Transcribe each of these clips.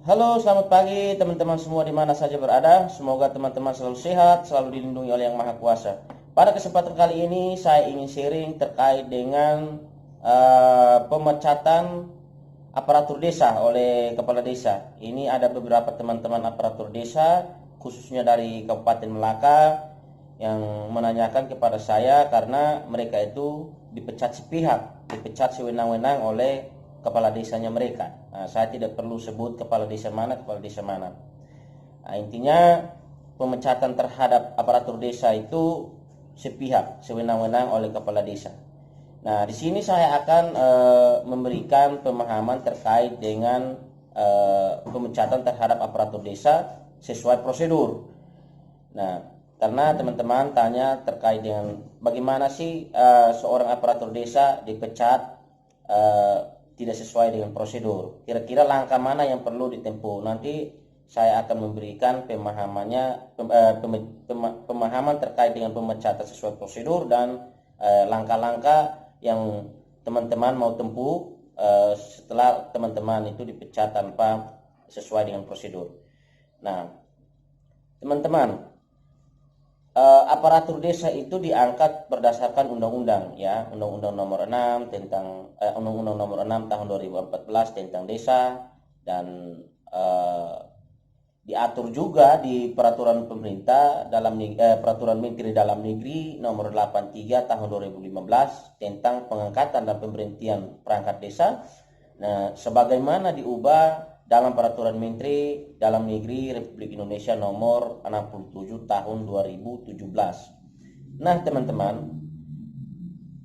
Halo, selamat pagi teman-teman semua di mana saja berada. Semoga teman-teman selalu sehat, selalu dilindungi oleh Yang Maha Kuasa. Pada kesempatan kali ini saya ingin sharing terkait dengan pemecatan aparatur desa oleh kepala desa. Ini ada beberapa teman-teman aparatur desa, khususnya dari Kabupaten Melaka, yang menanyakan kepada saya karena mereka itu dipecat sepihak, dipecat sewenang-wenang oleh kepala desanya mereka. Nah, saya tidak perlu sebut kepala desa mana, kepala desa mana. Nah, intinya pemecatan terhadap aparatur desa itu sepihak, sewenang-wenang oleh kepala desa. Nah, di sini saya akan memberikan pemahaman terkait dengan pemecatan terhadap aparatur desa sesuai prosedur. Nah, karena teman-teman tanya terkait dengan bagaimana sih seorang aparatur desa dipecat tidak sesuai dengan prosedur. Kira-kira langkah mana yang perlu ditempuh? Nanti saya akan memberikan pemahaman terkait dengan pemecatan sesuai prosedur dan langkah-langkah yang teman-teman mau tempuh setelah teman-teman itu dipecat tanpa sesuai dengan prosedur. Nah, teman-teman, aparatur desa itu diangkat berdasarkan undang-undang, ya, Undang-Undang Nomor 6 tentang Undang-Undang Nomor 6 tahun 2014 tentang desa, dan diatur juga di peraturan pemerintah peraturan Menteri Dalam Negeri Nomor 83 tahun 2015 tentang pengangkatan dan pemberhentian perangkat desa. Nah, sebagaimana diubah dalam peraturan Menteri Dalam Negeri Republik Indonesia Nomor 67 tahun 2017. Nah, teman-teman,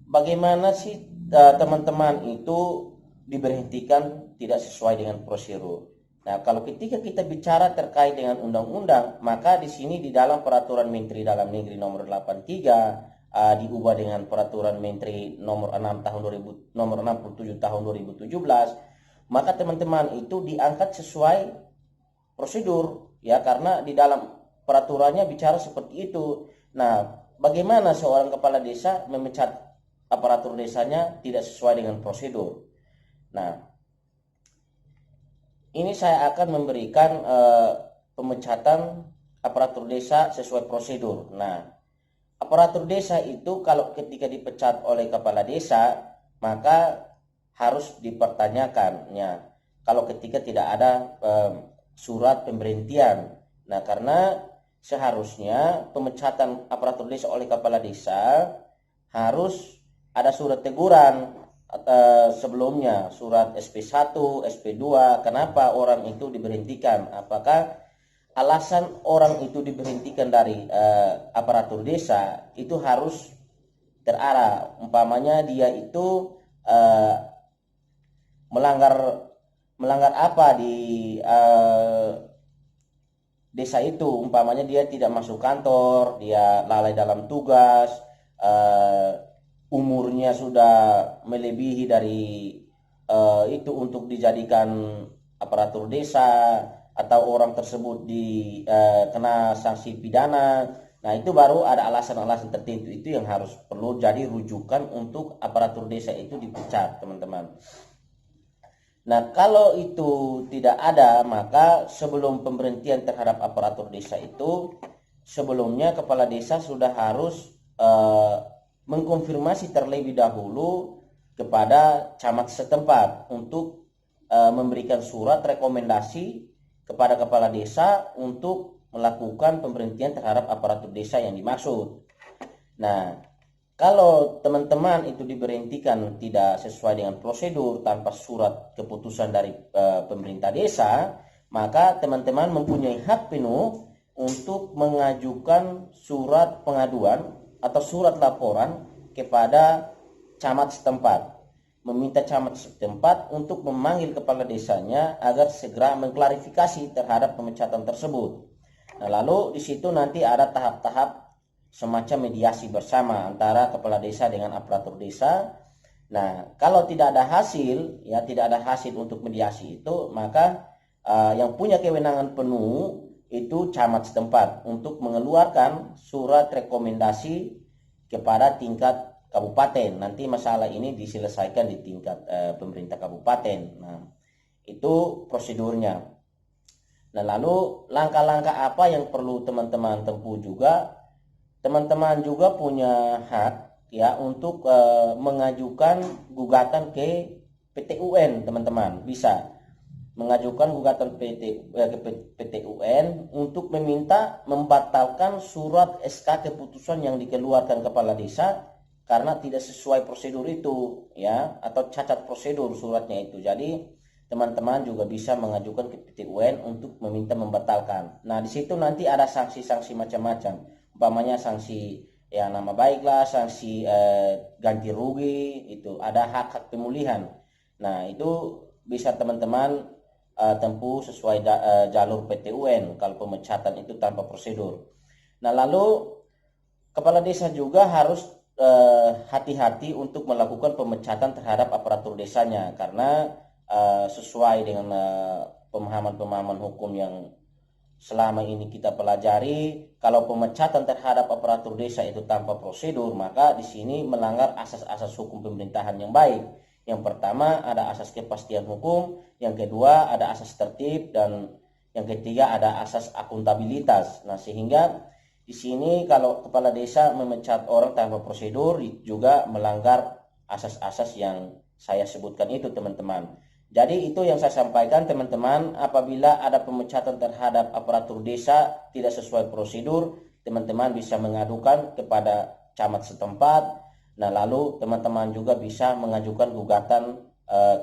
bagaimana sih teman-teman itu diberhentikan tidak sesuai dengan prosedur? Nah, kalau ketika kita bicara terkait dengan undang-undang, maka di sini di dalam peraturan Menteri Dalam Negeri Nomor 83 diubah dengan peraturan Menteri Nomor 6 tahun 2000 Nomor 67 tahun 2017, maka teman-teman itu diangkat sesuai prosedur, ya, karena di dalam peraturannya bicara seperti itu. Nah, bagaimana seorang kepala desa memecat aparatur desanya tidak sesuai dengan prosedur? Nah, ini saya akan memberikan pemecatan aparatur desa sesuai prosedur. Nah, aparatur desa itu kalau ketika dipecat oleh kepala desa, maka harus dipertanyakannya kalau ketika tidak ada surat pemberhentian. Nah, karena seharusnya pemecatan aparatur desa oleh kepala desa harus ada surat teguran sebelumnya, surat SP1, SP2, kenapa orang itu diberhentikan, apakah alasan orang itu diberhentikan dari aparatur desa itu harus terarah, umpamanya dia itu melanggar apa di desa itu, umpamanya dia tidak masuk kantor, dia lalai dalam tugas, umurnya sudah melebihi dari itu untuk dijadikan aparatur desa, atau orang tersebut kena sanksi pidana. Nah, itu baru ada alasan-alasan tertentu itu yang harus perlu jadi rujukan untuk aparatur desa itu dipecat, teman-teman. Nah, kalau itu tidak ada, maka sebelum pemberhentian terhadap aparatur desa itu, sebelumnya kepala desa sudah harus mengkonfirmasi terlebih dahulu kepada camat setempat untuk memberikan surat rekomendasi kepada kepala desa untuk melakukan pemberhentian terhadap aparatur desa yang dimaksud. Nah, kalau teman-teman itu diberhentikan tidak sesuai dengan prosedur tanpa surat keputusan dari pemerintah desa, maka teman-teman mempunyai hak penuh untuk mengajukan surat pengaduan atau surat laporan kepada camat setempat, meminta camat setempat untuk memanggil kepala desanya agar segera mengklarifikasi terhadap pemecatan tersebut. Nah, lalu di situ nanti ada tahap-tahap semacam mediasi bersama antara kepala desa dengan aparatur desa. Nah, kalau tidak ada hasil, ya, tidak ada hasil untuk mediasi itu, maka yang punya kewenangan penuh itu camat setempat untuk mengeluarkan surat rekomendasi kepada tingkat kabupaten. Nanti masalah ini diselesaikan di tingkat pemerintah kabupaten. Nah, itu prosedurnya. Nah, lalu langkah-langkah apa yang perlu teman-teman tempuh juga? Teman-teman juga punya hak ya untuk mengajukan gugatan ke PT UN, teman-teman. Bisa mengajukan gugatan ke PT UN untuk meminta membatalkan surat SK keputusan yang dikeluarkan kepala desa karena tidak sesuai prosedur itu ya, atau cacat prosedur suratnya itu. Jadi teman-teman juga bisa mengajukan ke PT UN untuk meminta membatalkan. Nah, di situ nanti ada sanksi-sanksi macam-macam. Umpamanya sanksi ya nama baiklah, sanksi ganti rugi, itu ada hak-hak pemulihan. Nah, itu bisa teman-teman tempuh sesuai jalur PT UN kalau pemecatan itu tanpa prosedur. Nah, lalu kepala desa juga harus hati-hati untuk melakukan pemecatan terhadap aparatur desanya karena sesuai dengan pemahaman-pemahaman hukum yang selama ini kita pelajari, kalau pemecatan terhadap aparatur desa itu tanpa prosedur, maka di sini melanggar asas-asas hukum pemerintahan yang baik. Yang pertama ada asas kepastian hukum, yang kedua ada asas tertib, dan yang ketiga ada asas akuntabilitas. Nah, sehingga di sini kalau kepala desa memecat orang tanpa prosedur juga melanggar asas-asas yang saya sebutkan itu, teman-teman. Jadi itu yang saya sampaikan, teman-teman. Apabila ada pemecatan terhadap aparatur desa tidak sesuai prosedur, teman-teman bisa mengadukan kepada camat setempat. Nah, lalu teman-teman juga bisa mengajukan gugatan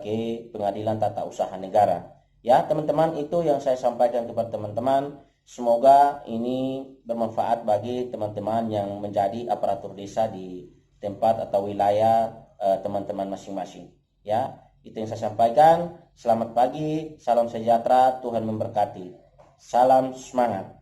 ke Pengadilan Tata Usaha Negara. Ya, teman-teman, itu yang saya sampaikan kepada teman-teman. Semoga ini bermanfaat bagi teman-teman yang menjadi aparatur desa di tempat atau wilayah teman-teman masing-masing. Ya, itu yang saya sampaikan. Selamat pagi, salam sejahtera, Tuhan memberkati. Salam semangat.